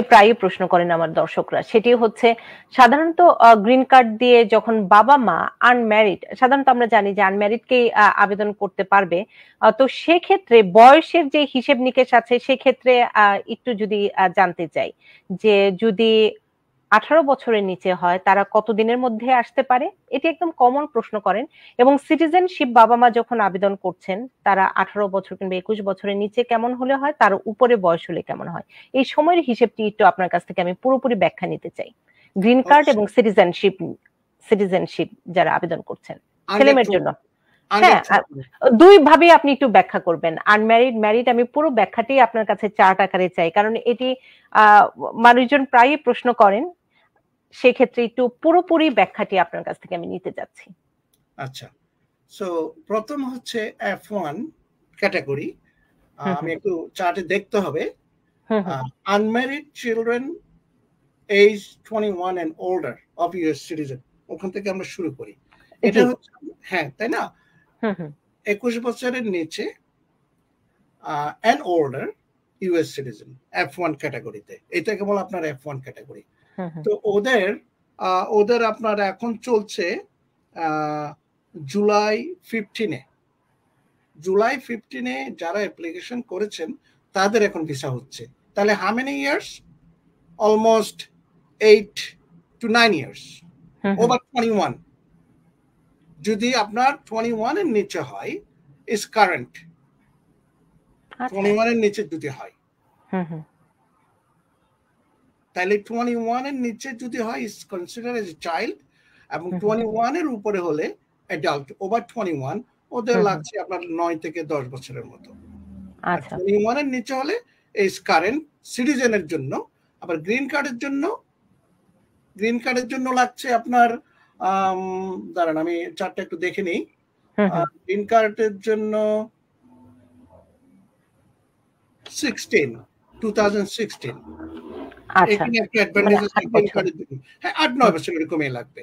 প্রায়ই প্রশ্ন করেন আমার দর্শকরা, সেটি হচ্ছে সাধারণত গ্রিন কার্ড দিয়ে যখন বাবা মা আনম্যারিড, সাধারণত আমরা জানি যে আনম্যারিডকেই আবেদন করতে পারবে। তো সেক্ষেত্রে বয়সের যে হিসেব নিকেশ আছে সেক্ষেত্রে একটু যদি জানতে চাই যে যদি 18 বছরের নিচে হয় তারা কতদিনের মধ্যে আসতে পারে? এটি একদম কমন প্রশ্ন করেন। এবং সিটিজেনশিপ বাবা মা যখন আবেদন করছেন তারা 18 বছর কিংবা 21 বছরের নিচে কেমন হলে হয়, তার উপরে বয়স হলে কেমন হয়? এই সময়ের হিসেবটি একটু আপনার কাছ থেকে আমি পুরোপুরি ব্যাখ্যা নিতে চাই। গ্রিন কার্ড এবং সিটিজেনশিপ যারা আবেদন করছেন ছেলেমেয়ের জন্য। হ্যাঁ, দুই ভাবে আপনি একটু ব্যাখ্যা করবেন। আনম্যারিড, ম্যারিড, আমি পুরো ব্যাখ্যাটি আপনার কাছে চার্ট আকারে চাই, কারণ এটি মানুষজন প্রায়ই প্রশ্ন করেন। সেক্ষেত্রে একটু পুরোপুরি ব্যাখ্যাটি আপনার কাছ থেকে আমি নিতে যাচ্ছি। আচ্ছা, সো প্রথম হচ্ছে F1 ক্যাটাগরি। আমি একটু চার্টে দেখতে হবে। Unmarried children age 21 and older of US citizen, ওখান থেকে আমরা শুরু করি। এটা হচ্ছে, হ্যাঁ তাই না, 21 বছরের নিচে and older US citizen F1 ক্যাটাগরিতে, এটা কেবল আপনার F1 ক্যাটাগরি। তো ওদের আপনার এখন চলছে জুলাই 15-এ যারা অ্যাপ্লিকেশন করেছেন তাদের এখন ভিসা হচ্ছে। তাহলে how many years? Almost 8 to 9 years, over 21। যদি আপনার 21 এর নিচে হয় ইজ কারেন্ট, 21 এর নিচে যদি হয় তাহলে 21 এর নিচে যদি হয় is consider as a child, এবং 21 এর উপরে হলে অ্যাডাল্ট। ওভার 21 ওদের লাগছে আপনার 9 থেকে 10 বছরের মতো। আচ্ছা, 21 এর নিচে হলে ইজ কারেন্ট সিটিজেনের জন্য। আবার গ্রিন কার্ডের জন্য লাগছে আপনার দাঁড়ান আমি চারটা একটু দেখে নিই। গ্রিন কার্ডের জন্য 2016 এখানে একটা অ্যাডভান্টেজ আছে গ্রিন কার্ডের জন্য। হ্যাঁ, 8-9 বছর এরকমই লাগবে।